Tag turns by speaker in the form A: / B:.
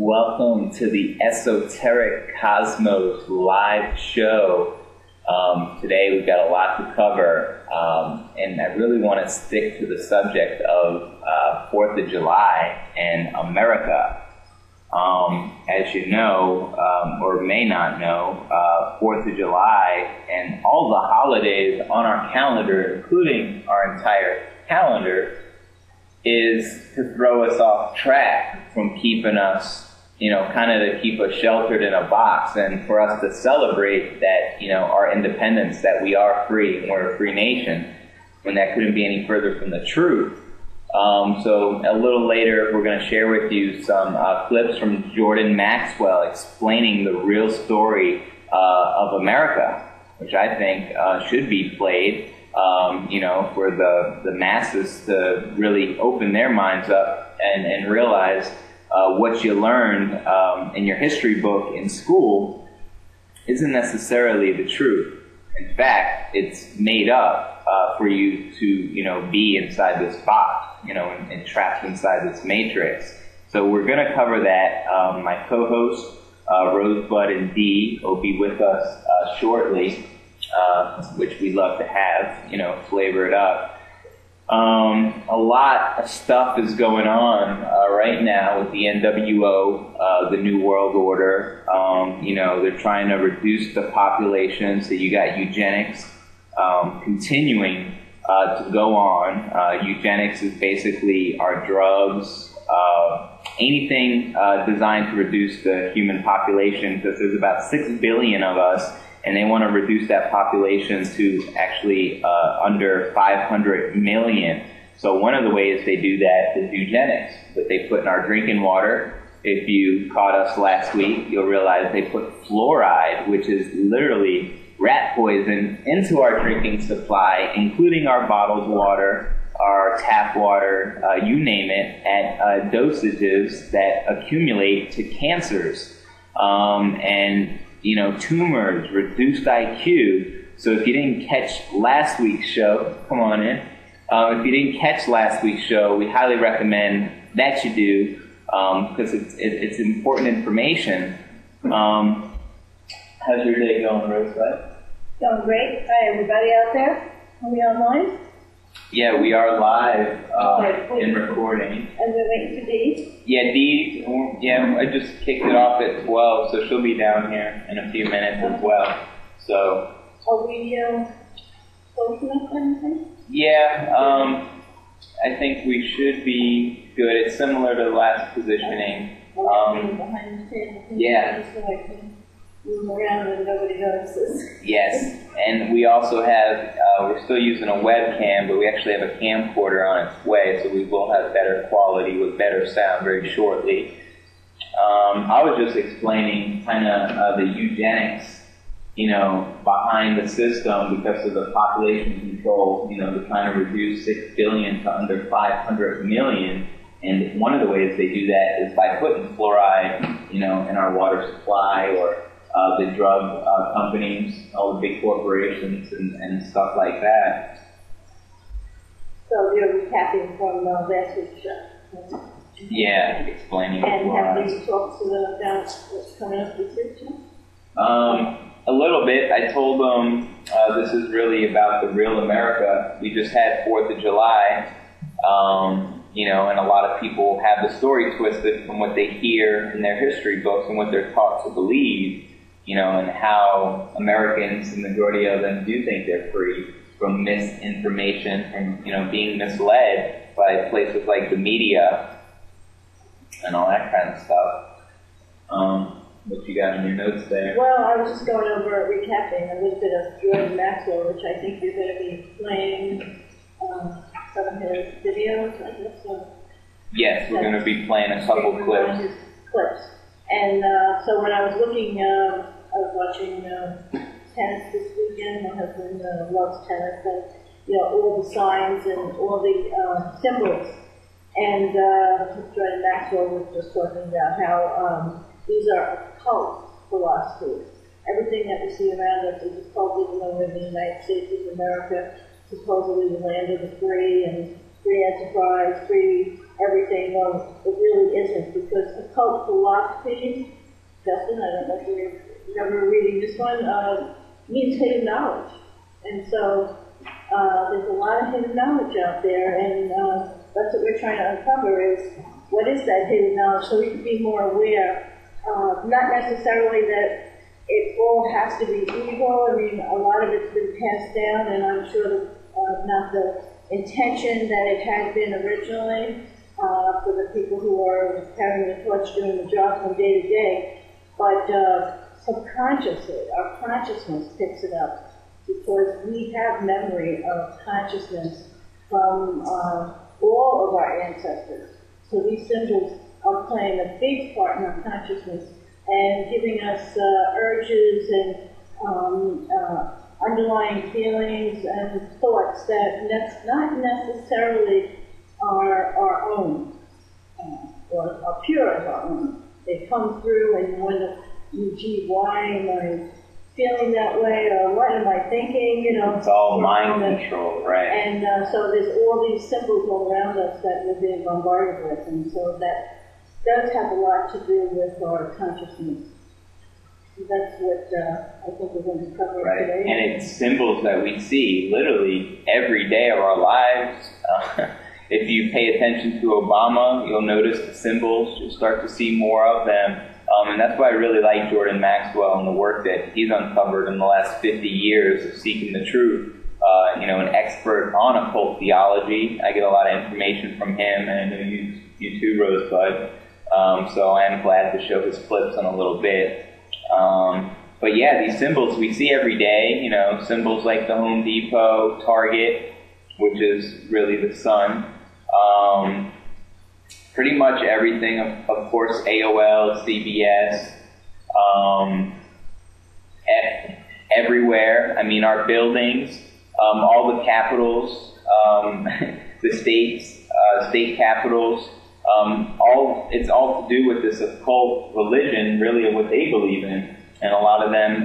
A: Welcome to the Esoteric Cosmos live show. Today we've got a lot to cover, and I really want to stick to the subject of 4th of July and America. As you know, or may not know, 4th of July and all the holidays on our calendar, including our entire calendar, is to throw us off track from keeping us, kind of to keep us sheltered in a box, and for us to celebrate that, our independence, that we are free and we're a free nation, when that couldn't be any further from the truth. So a little later, we're going to share with you some clips from Jordan Maxwell explaining the real story of America, which I think should be played, for the masses to really open their minds up and realize what you learned in your history book in school isn't necessarily the truth. In fact, it's made up for you to, be inside this box, and trapped inside this matrix. So we're going to cover that. My co-host, Rosebud and Dee, will be with us shortly, which we love to have, flavor it up. A lot of stuff is going on right now with the NWO, the New World Order. They're trying to reduce the population, so you got eugenics continuing to go on. Eugenics is basically our drugs, anything designed to reduce the human population, because there's about 6 billion of us, and they want to reduce that population to actually under 500 million. So one of the ways they do that is eugenics, that they put in our drinking water. If you caught us last week, you'll realize they put fluoride, which is literally rat poison, into our drinking supply, including our bottled water, our tap water, you name it, at dosages that accumulate to cancers. Tumors, reduced IQ. So if you didn't catch last week's show, come on in. If you didn't catch last week's show, we highly recommend that you do, because it's important information. How's your day going, Rosebud?
B: Going great. Hi, everybody out there. Are we online?
A: Yeah, we are live in recording.
B: And we're waiting for Dee?
A: Yeah, Dee, I just kicked it off at 12, so she'll be down here in a few minutes as well. So.
B: Are we close enough or anything?
A: Yeah, I think we should be good. It's similar to the last positioning.
B: Behind the table.
A: Yeah.
B: So I can move around and nobody notices.
A: Yes, and we also have, we're still using a webcam, but we actually have a camcorder on its way, so we will have better quality with better sound very shortly. I was just explaining kind of the eugenics, behind the system because of the population control, they're trying to reduce 6 billion to under 500 million. And one of the ways they do that is by putting fluoride, in our water supply, or the drug companies, all the big corporations and stuff like that.
B: So you're recapping from last week's show.
A: Yeah, explaining.
B: And have you talked to them about what's coming up this year?
A: A little bit. I told them this is really about the real America. We just had 4th of July, and a lot of people have the story twisted from what they hear in their history books and what they're taught to believe, and how Americans, the majority of them, do think they're free from misinformation, from, being misled by places like the media and all that kind of stuff. What you got in your notes there?
B: Well, I was just going over recapping a little bit of Jordan Maxwell, which I think you're going to be playing some of his videos, I guess. So.
A: Yes, we're going to be playing a couple clips.
B: His clips. And so when I was looking, I was watching tennis this weekend. My husband loves tennis, and all the signs and all the symbols. And Jordan Maxwell was just talking about how these are occult philosophies. Everything that we see around us is occult, even though we're in the United States of America, supposedly the land of the free, and free enterprise, free everything. Well, it really isn't, because occult philosophy, Justin, I don't know if you remember reading this one, means hidden knowledge. And so there's a lot of hidden knowledge out there, and that's what we're trying to uncover, is what is that hidden knowledge, so we can be more aware. Not necessarily that it all has to be evil. I mean, a lot of it's been passed down, and I'm sure that, not the intention that it had been originally for the people who are carrying the torch, doing the job from day to day, but subconsciously, our consciousness picks it up, because we have memory of consciousness from all of our ancestors. So these symbols are playing a big part in our consciousness and giving us urges and underlying feelings and thoughts that not necessarily are our own, or are pure as our own. They come through, and you wonder, gee, why am I feeling that way, or what am I thinking, you know?
A: It's all mind control, right?
B: And so there's all these symbols all around us that we're being bombarded with, and so that does have a lot to do with our consciousness. That's what I think we're going to cover today.
A: And it's symbols that we see literally every day of our lives. If you pay attention to Obama, you'll notice the symbols. You'll start to see more of them. And that's why I really like Jordan Maxwell and the work that he's uncovered in the last 50 years of seeking the truth. An expert on occult theology. I get a lot of information from him, and I know you too, Rosebud. So I am glad to show his clips in a little bit. But yeah, these symbols we see every day, symbols like the Home Depot, Target, which is really the sun. Pretty much everything, of course, AOL, CBS, everywhere. I mean, our buildings, all the capitals, the state capitals, it's all to do with this occult religion, really, of what they believe in. And a lot of them